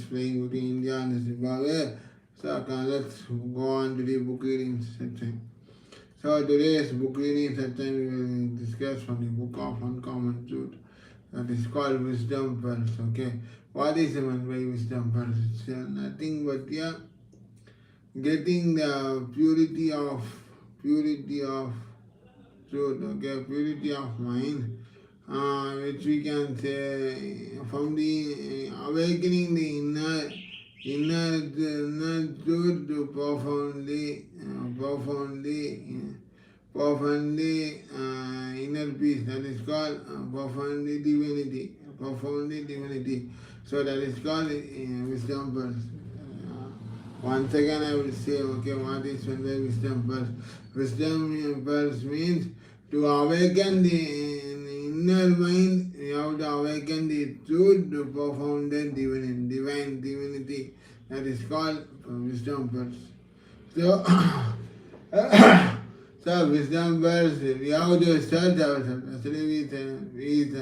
playing between India and Zimbabwe. So let's go on to the book reading section. So today's book reading section we will discuss from the book of Uncommon Truth. That is called Wisdom Pearls. Okay, what is meant by Wisdom Pearls? It's nothing but getting the purity of truth. Okay, purity of mind. Which we can say from the awakening the inner truth to profoundly inner peace. That is called profoundly divinity. So that is called wisdom pearls. Once again I will say, okay, what is meant by wisdom pearls? Wisdom pearls means to awaken the inner mind. You have to awaken the truth to profound divine divinity. That is called wisdom pearls. So, so wisdom pearls, we have to search ourselves. Actually, we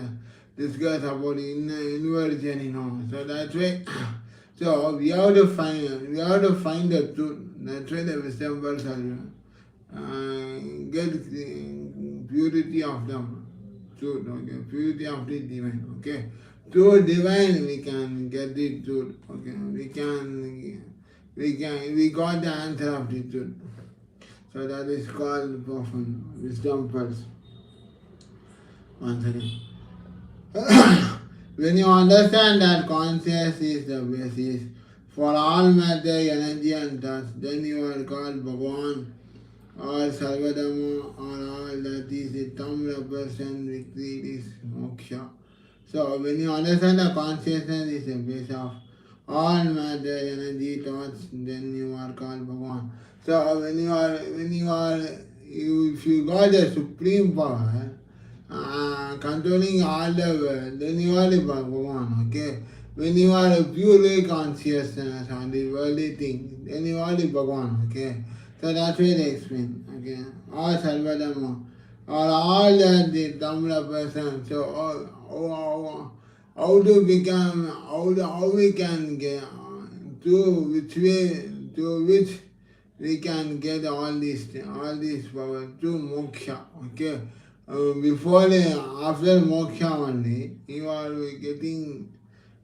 discuss about inward journey now. So that's why. So we have to find the truth. That's why the wisdom pearls are get the purity of them. Truth, okay, purity of the divine, okay. Through divine we can get the truth, okay. We got the answer of the truth. So that is called profound wisdom pearls. Once again. When you understand that consciousness is the basis for all matter, energy and thoughts, then you are called Bhagavan or Sarvadama or all that is the thumb represent victory is moksha. So when you understand the consciousness is the base of all matter, energy, thoughts, then you are called Bhagavan. So if you got the supreme power controlling all the world, then you are the Bhagavan, okay? When you are a purely consciousness on the worldly thing, then you are the Bhagavan, okay? So that's why they explain, okay? All Sarvadhamma, or all that the Tamla person. So how we can get to which we can get all this power to moksha, okay? After moksha only,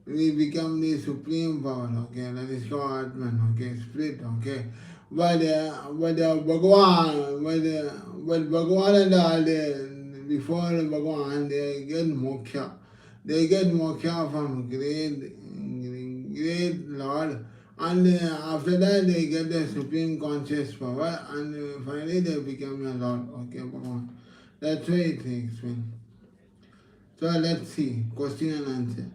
we become the supreme power, okay? That is called Atman, okay? Split, okay? But Bhagavan and all before Bhagavan, they get moksha. They get moksha from great Lord, and after that they get the supreme conscious power, and finally they become a Lord, okay, Bhagavan. That's why it explained. So let's see, question and answer.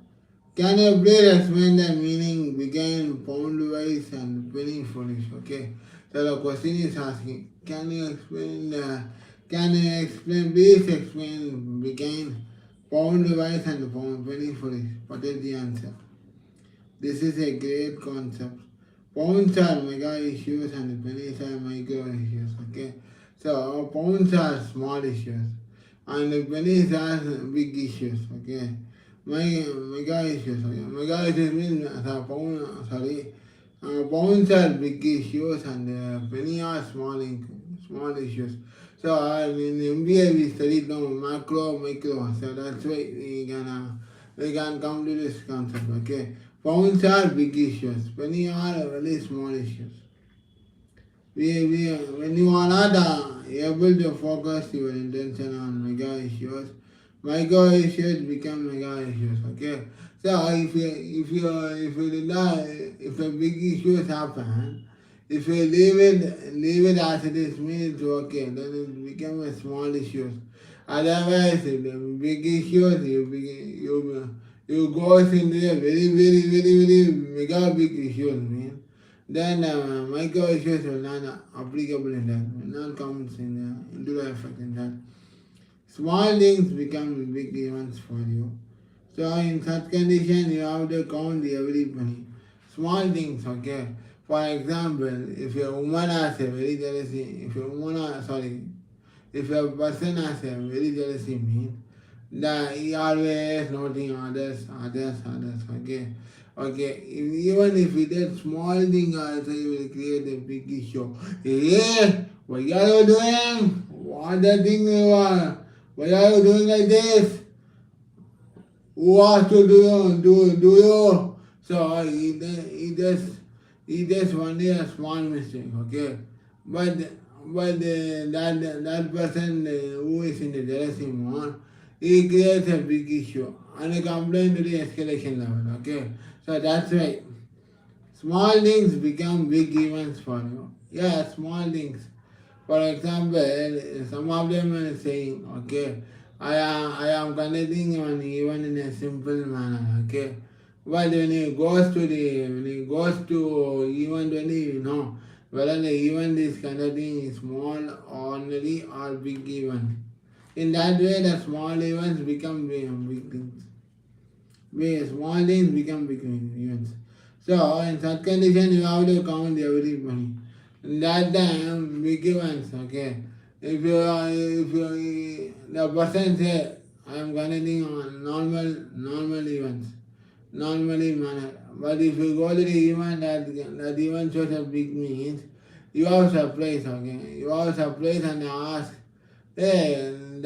Can you please explain the meaning began pound wise and penny foolish? Okay. So the question is asking, please explain began pound wise and penny foolish? What is the answer? This is a great concept. Pounds are mega issues and pennies are micro issues. Okay. So pounds are small issues and pennies are big issues. Okay. Mega issues. Okay. Mega issues means pounds are big issues and penny are small issues. So in MBA we studied now macro, micro. So that's why we can come to this concept. Okay. Pounds are big issues. Penny are really small issues. When you are not able to focus your intention on mega issues become mega issues. Okay. So if the big issues happen, if you leave it as it is, means okay, then it become a small issues. Otherwise, if the big issues you go into a very mega big issues, mean then micro issues will not applicable in that, will not come into the effect in that. Small things become big events for you. So in such condition, you have to count every penny. Small things, okay. For example, if a woman has a very jealousy, if a person has a very jealousy, means that he always noting others, okay. Okay, even if it is small thing also, you will create a big issue. Hey, what are you doing? What the thing you are? Why are you doing like this? Who asked to do you? So he just only a small mistake, okay? But that person who is in the jealousy mode, he creates a big issue and a complaint to the escalation level, okay? So that's why small things become big events for you. Yeah, small things. For example, some of them are saying, okay, I am connecting on even in a simple manner, okay. But when he goes to even when he whether the event is connecting is small, ordinary or big event. In that way, the small events become big things. Small things become big events. So in such condition, you have to count everybody. In that time, big events, okay. If you the person say, I am connecting on normal events, normally manner. But if you go to the event that event shows a big means, you have surprise, okay. You have surprise and ask, hey, in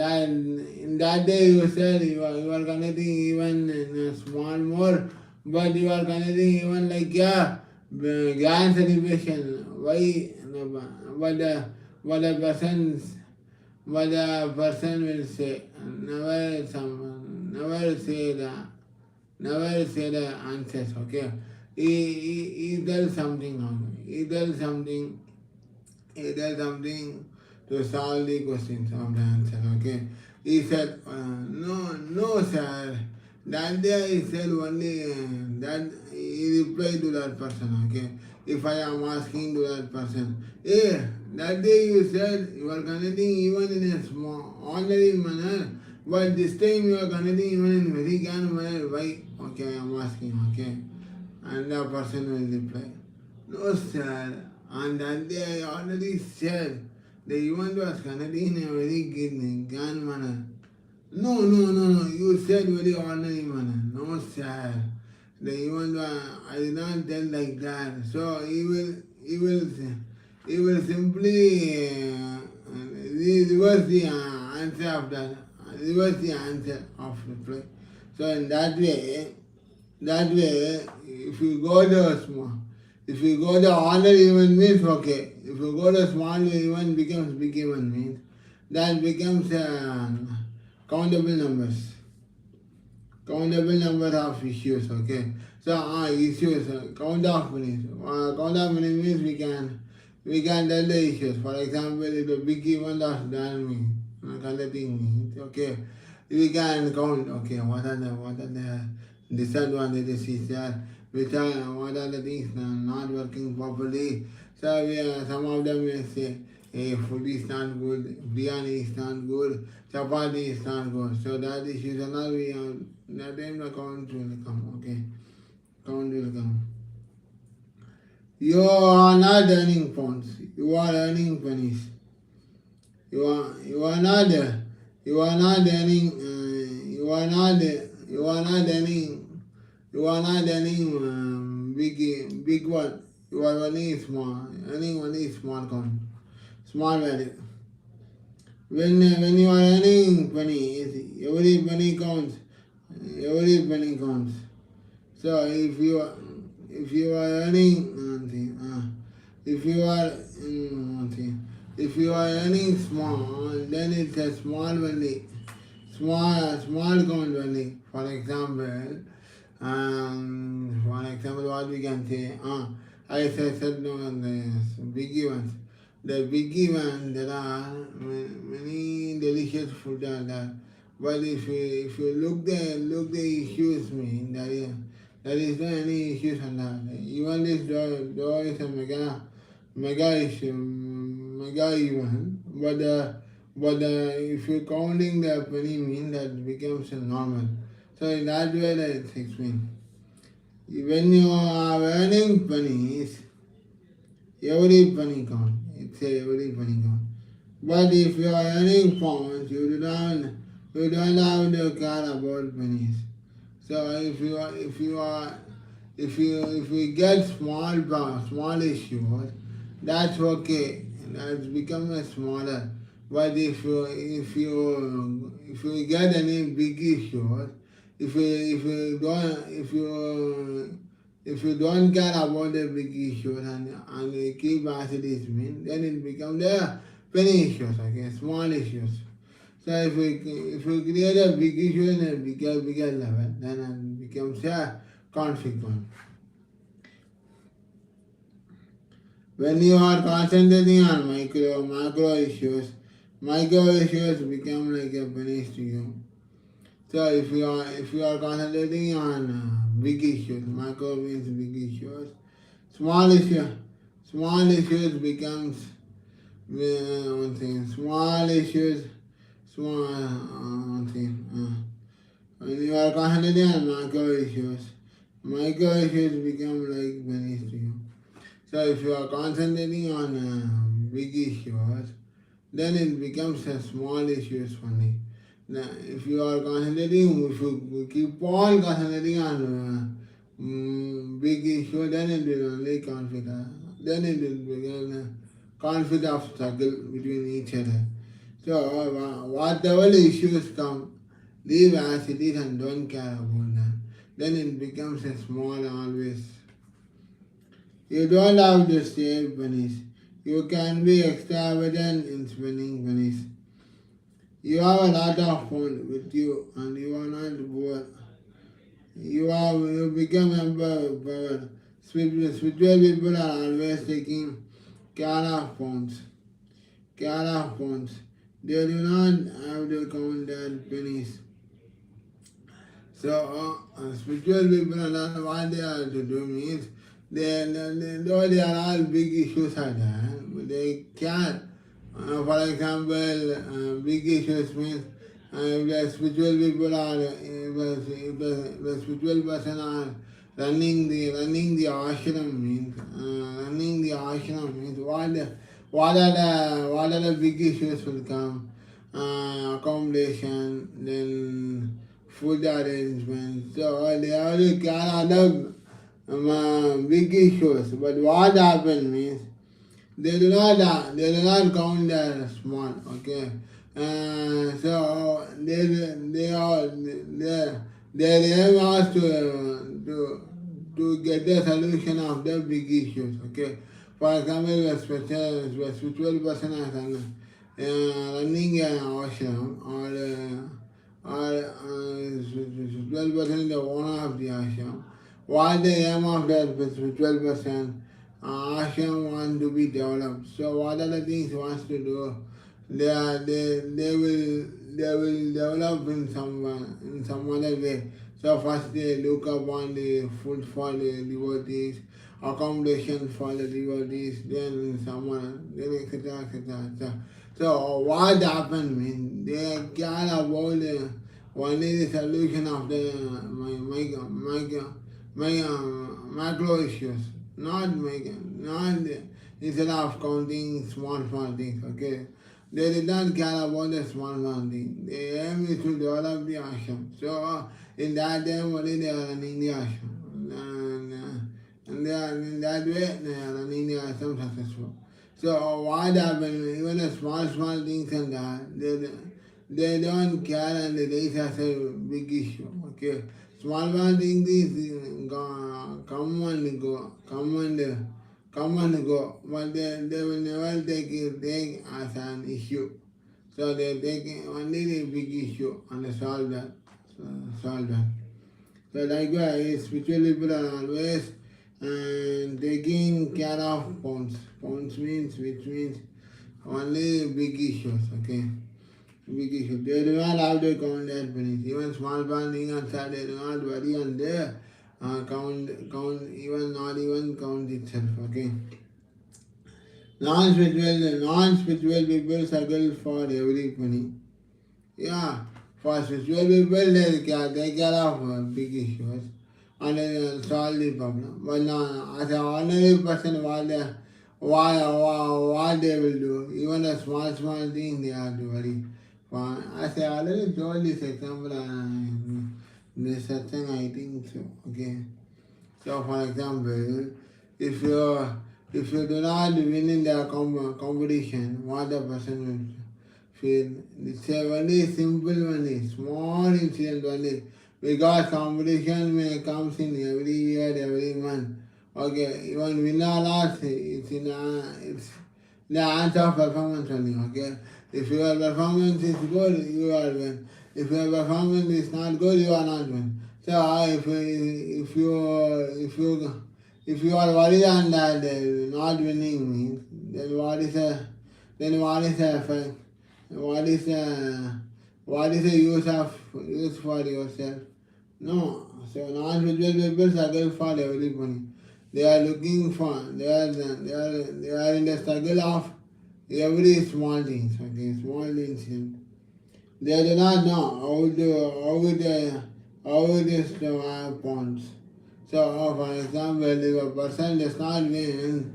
that day you said you are connecting even in a small more, but you are connecting even like grand celebration. Why? But the person will say never say the answers. Okay, he does something wrong. He does something to solve the questions of the answer, okay? He said, no, sir. That day he said only that he replied to that person, okay? If I am asking to that person, hey, that day you said you are connecting even in a small, ordinary manner, but this time you are connecting even in very grand manner. Why? Okay, I am asking, okay? And the person will reply, no, sir. And that day I already said the event was connecting in a very grand manner. No. You said very ordinary manner. No, sir. The event was, I did not tell like that. So he will simply reverse the answer of that. Reverse the answer of reply. So in that way, if you go the order even means okay. If you go the small even becomes big even means that becomes countable numbers. Countable number of issues, okay. So issues, count of many means we can tell the issues. For example, if the big event has done me, collecting me, okay. We can count, okay, what are the disadvantages is there, what are the things not working properly. So some of them may say, hey, food is not good, biryani is not good, chapati is not good. So that issues are not we that time the count will come, okay. Count will come. You are not earning pounds, you are earning pennies. You are not you are not earning big one. You are earning only small count, small value. When you are earning penny, every penny counts. Every penny counts. So if you are earning if you are earning small, then it's a small value, small count value. For example, what we can say, I said no on the big ones. The big ones, there are many delicious food are there. But if you look the issues mean there is no any issues on that. Even this door is a mega issue, mega event. But if you're counting the penny mean that becomes a normal. So in that way that explains. When you are earning pennies, every penny count. It's every penny count. But if you are earning pounds, you don't have to care about pennies. So if you are if you get small issues, that's okay. That's become a smaller. But if you get any big issues, if you don't care about the big issues and you keep as it is mean, then it becomes the penny issues, okay, small issues. So if we create a big issue in a bigger level, then it becomes a conflict one. When you are concentrating on macro issues, micro issues become like a pennies to you. So if you are concentrating on big issues, macro means big issues, small issues becomes one thing. Small issues, one thing. When you are concentrating on micro issues become like pennies to you. So if you are concentrating on big issues, then it becomes a small issues for me. Now, if you are concentrating, if you keep on concentrating on big issue, then it will only conflict. Then it will become a conflict of struggle between each other. So whatever issues come, leave as it is and don't care about that. Then it becomes a small always. You don't have to save pennies. You can be extravagant in spending pennies. You have a lot of fun with you and you are not bored. You become empowered. Spiritual people are always taking care of phones. Care of phones. They do not have to count their pennies. So spiritual people are not what they are to do means though they are all big issues are there, they can. For example, big issues means if the spiritual people are, if the spiritual person are running the ashram means what are the big issues will come? Accommodation, then food arrangements. So they have to care big issues. But what happens means they do not count their small. Okay, so their aim was to get the solution of the big issues. Okay, for example, a spiritual person is running an ashram or spiritual person is the owner of the ashram. What the aim of that spiritual person? Ashram want to be developed. So what are the things he wants to do? They will develop in some other way. So first they look upon the food for the devotees, accommodation for the devotees, then someone, then etc. etc. So what happened means they care about only the solution of the macro issues, not instead of counting small things. Okay, they did not care about the small thing. They aim is to develop the ashram. So in that time only they are running the ashram, and they are in that way they are running the ashram successful. So what happened? Even the small things and that they don't care and they raise as a big issue. Okay, small things is come and go, but they will never take as an issue. So they take only the big issue and solve that. So likewise, spiritual people are always taking care of points. Points which means only big issues. Okay, big issues. They do not have to count their pennies. Even small thing and sad, they do not worry and they count not even count itself. Okay. Non-spiritual people struggle for every penny. Yeah, for spiritual people they care of big issues and they solve the problem. But as an ordinary person, what they will do, even a small thing they have to worry. As I already told this example in the satsang, I think so. Okay. So for example, if you do not win in the competition, what the person will feel? It's a very simple one, small incident only. Because competition may comes in every year, every month. Okay, even win or loss, it's the answer of performance only. Okay, if your performance is good, you are win. If your performance is not good, you are not win. So if you are worried on that not winning means, then what is the effect? What is the use for yourself? No. So non-spiritual people struggle for everybody. They are looking for they are in the struggle of every small things, okay, small incident. They do not know how it is to have bonds. So, for example, if a person does not win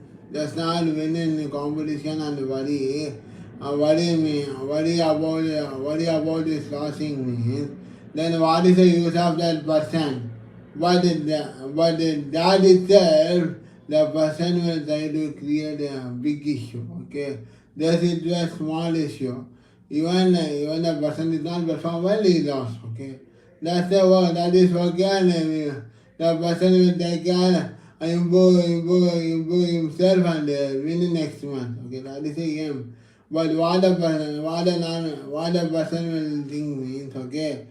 in the competition and worry about his losing means, then what is the use of that person? But that itself, the person will try to create a big issue. Okay, this is a small issue. Even the person did not perform well, he lost. Okay, that's the word. That is okay. And the person will take care, improve himself and win next month. Okay, that is the aim. But what the person will think means, okay.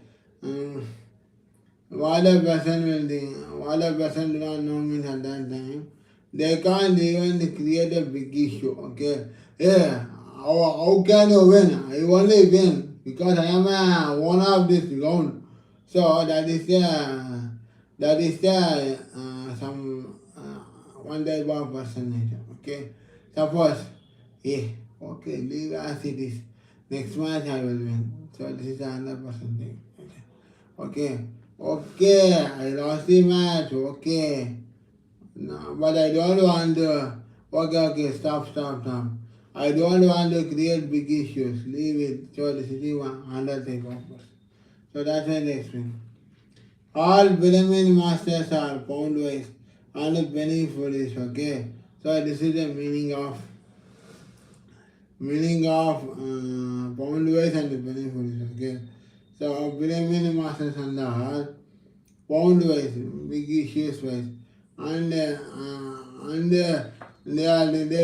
What a person will think, what a person do not know means at that time, they can't even create a big issue, okay? Yeah, how can you win? I only win because I am a owner of this ground. So that is some one type of personality, okay? Suppose, yeah, okay, leave as it is. Next match I will win. So this is another person thing. Okay. Okay, I lost the match. Okay. No, but I don't want to. Okay, stop. I don't want to create big issues. Leave it. So this is one another type of person. So that's why they explain. All pyramid masters are pound wise and penny foolish. Okay. So this is the meaning of pound wise and penny foolish. Okay. So pyramid masters and the heart pound wise, big issues wise, and they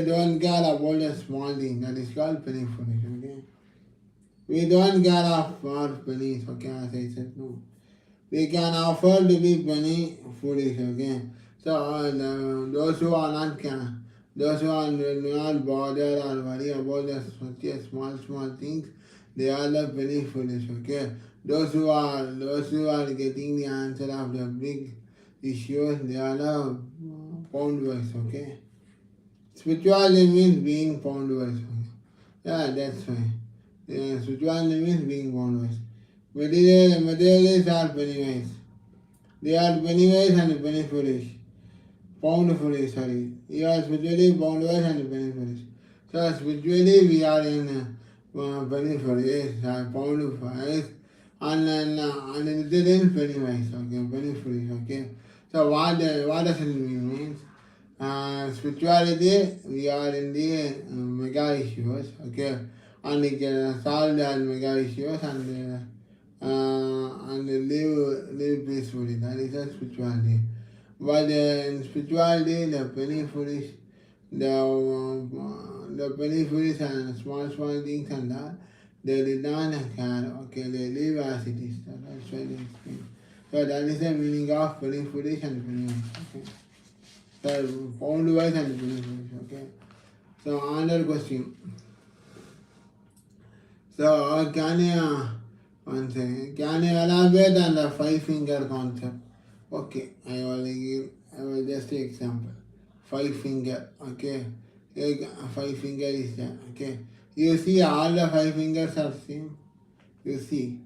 don't care about the small thing that is called penny foolish. Okay, we don't care about pennies. Okay, as I said, no, we can afford to be penny foolish. Okay, so those who are not can, those who are not bothered or worry about the such small things, they are the penny foolish. Okay. Those who are getting the answer of the big issues, they are the pound wise, okay? Spirituality means being pound wise. Yeah, that's fine. Yeah, spirituality means being pound wise. Materialists are penny wise. They are penny wise and penny foolish. Pound foolish, sorry. You are spiritually pound wise and penny foolish. So spiritually we are in penny foolish, pound wise. And it didn't penny wise, okay, penny foolish, okay. So what does it mean? Spirituality, we are in the mega issues, okay, and we can solve the mega issues and live peacefully. That is a spirituality. But in spirituality, the penny foolish, the penny foolish and small things and that, they did not care. Okay, they live as it is. That's why they explain. So that is the meaning of penny foolish and penny wise. Okay. So pound wise and penny foolish. Okay. So another question. So can you elaborate on the 5-finger concept? Okay, I will just take example. 5-finger. Okay. 5-finger is there. Okay. You see all the 5 fingers are same. You see,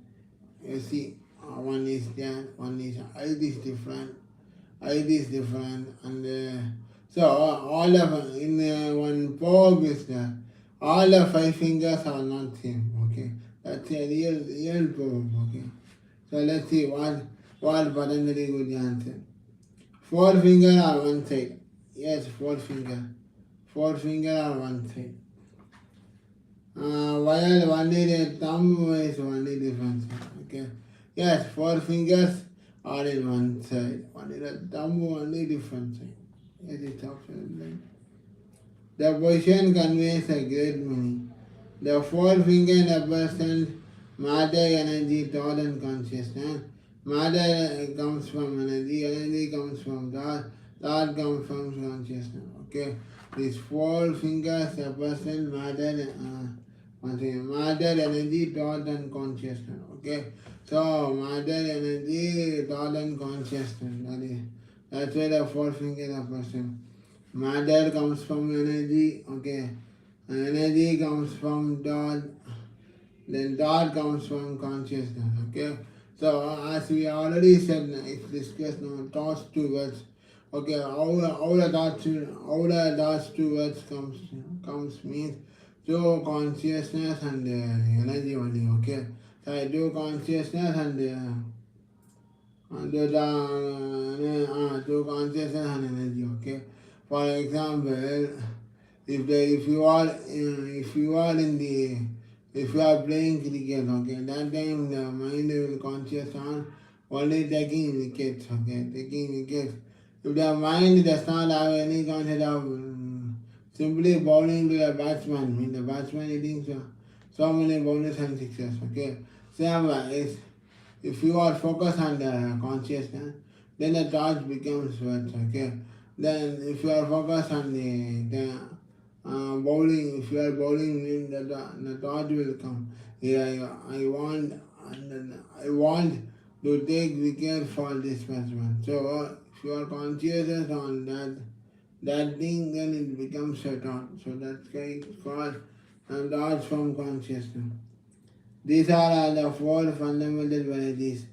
one is there, one is height is different, and so all of in one palm is there. All the 5 fingers are not same. Okay, that's a real problem. Okay, so let's see what Patanjali would answer. four finger are one side. Yes, four finger. Four finger are one side. While only the thumb is only different side. Okay. Yes, four fingers are in one side. Only the thumb only different side. Yes, it's absolutely. The position conveys a great meaning. The four finger represent matter, energy, thought and consciousness. Matter comes from energy, energy comes from thought comes from consciousness. Okay, these four fingers represent matter, energy, thought and consciousness. Okay, so matter, energy, thought and consciousness. That's why the four fingers represent. Matter comes from energy. Okay, energy comes from thought. Then thought comes from consciousness. Okay. So as we already said, it's discussed now. Thoughts to words. Okay. How the thoughts to words comes means through consciousness and energy only. Okay. So I do consciousness and through consciousness and energy. Okay. For example, if you are in the if you are playing cricket, okay, that time the mind will conscious on only taking wickets, okay, taking wickets. If the mind does not have any concept of simply bowling to the batsman, mean the batsman hitting so many boundaries and sixes, okay. Same is if you are focused on the consciousness, then the thought becomes words, okay. Then if you are focused on the bowling, if you are bowling, then the thought will come. Yeah, I want to take wicket for this batsman. So if you are conscious on that thing, then it becomes a thought. So that's why it's called thoughts from consciousness. These are the four fundamental varieties: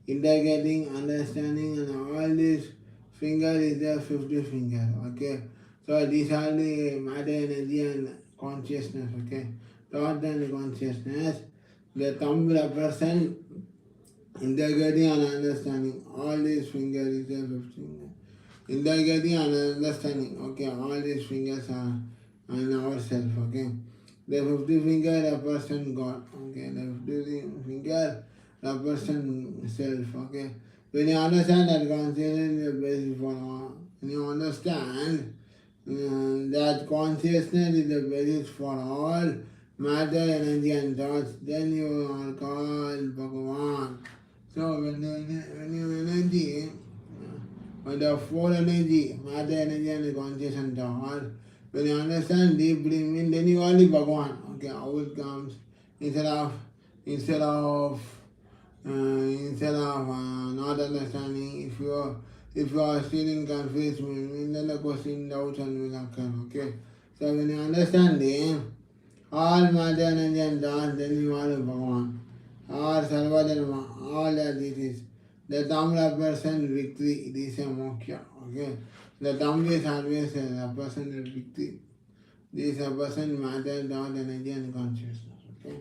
integrating, understanding, and all these finger is the 50 finger. Okay. So these are the matter, energy, and consciousness. Okay. Thought and consciousness. The thumb represent integrating and understanding. All these fingers is the 50 finger. Integrating and understanding. Okay. All these fingers are in ourselves. Okay. The 50 finger represent God. Okay. The 50 finger represent self. Okay. When you understand that consciousness is the basis for all, when you understand that consciousness is the basis for all matter, energy and thoughts, then you are called Bhagavan. So when you energy, when the four energy, matter, energy and conscious and thought, when you understand deeply, then you are the Bhagavan. Okay, how it comes instead of not understanding, if you are still in confusion, then the question doubts and will occur. Okay, so when you understand all matter, energy and thought, then you are a Bhagavan, or Sarvadharma, all that it is. The thumb represents victory. It is a moksha. Okay, the thumb is always represents victory. This represents matter, thought, energy, and consciousness. Okay,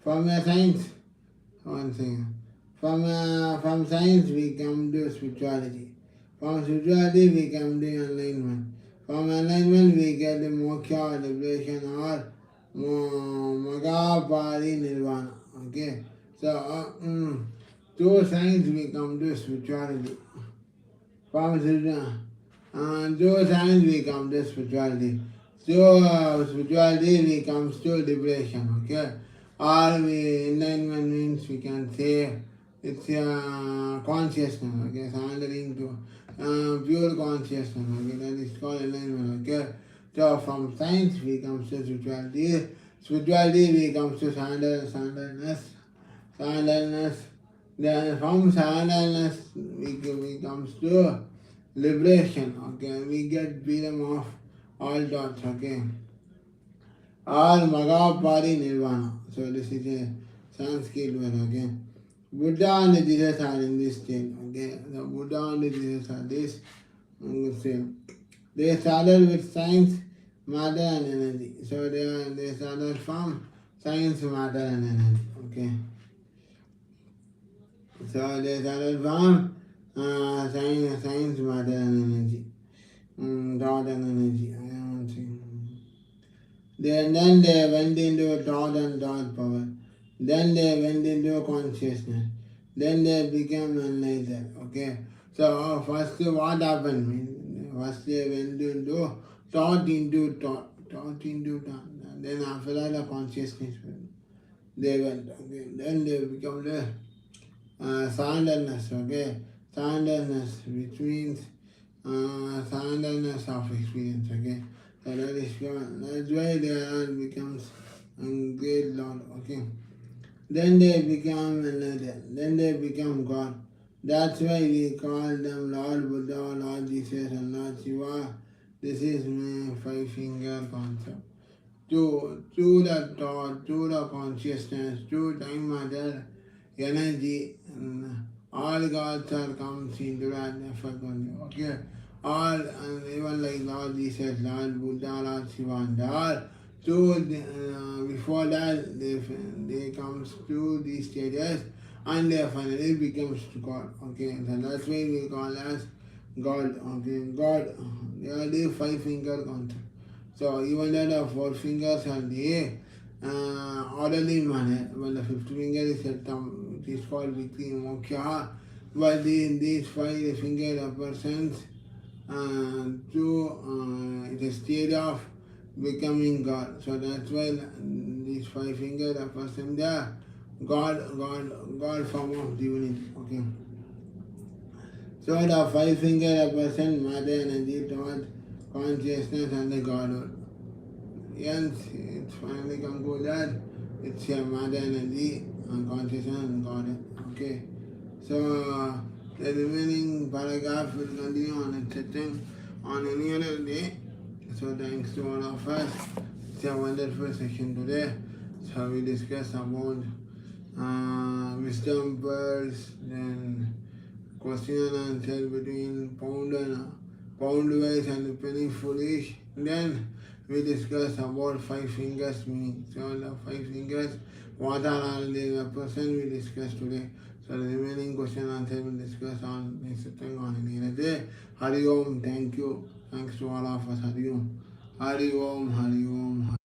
from a science. One thing. From science we come to spirituality. From spirituality we come to enlightenment. From enlightenment we get the moksha, liberation, or magapari nirvana. Okay. So through science we come to spirituality. From through science we come to spirituality. Through spirituality we come to liberation. Okay. Or enlightenment means we can say it's consciousness, okay, surrendering to pure consciousness, okay, that is called enlightenment, okay. So from science we come to spirituality, spirituality we come to surrenderness, then from surrenderness we come to liberation, okay, we get freedom of all thoughts, okay. Or Magapari Nirvana. So this is a Sanskrit word, okay. Buddha and Jesus are in this state, okay. The Buddha and Jesus are this same. They started with science, matter and energy. So they started from science, matter and energy, okay. So they started from science, matter and energy, thought and energy. Then they went into thought and thought power. Then they went into consciousness. Then they became enlightened. Okay. So first what happened? First they went into thought into thought, thought into thought. Then after that the consciousness they went. Okay. Then they become the soundness. Okay. Soundness, which means soundness of experience. Okay. So that is gone. That's why they all becomes great Lord. Okay. Then they become enlightened. Then they become God. That's why we call them Lord Buddha, Lord Jesus, and Lord Shiva. This is my five-finger concept. To the thought, to the consciousness, to time matter, energy, all gods are comes into that effect only. Okay. All, and even like Lord Jesus, Lord Buddha, Lord Shiva, and all. So before that, they comes to these stages, and they finally becomes God. Okay, so that's why we call as God. Okay, God. They are the five-finger concept. So even though the four fingers are the orderly manner, when the fifth finger is set down, it is called Vikti Moksha. But these five finger represents to the state of becoming God. So that's why these five fingers represent the God form of divinity. Okay. So the five fingers represent matter, energy, thought, consciousness, and the Godhood. Yes, it's finally concluded that it's a matter, energy, and consciousness, and Godhood. Okay. So the remaining paragraph will continue on its setting on any other day. So thanks to all of us. It's a wonderful session today. So we discuss about wisdom pearls, then question and answer between pound wise and penny foolish. Then we discuss about five fingers meaning. So the five fingers, what are all they represent, we discuss today. So the remaining question and answer will discuss on next time on any other day. Hari Om, thank you. Thanks to all of us. Hari Om. Hari Om, Hari Om, Hari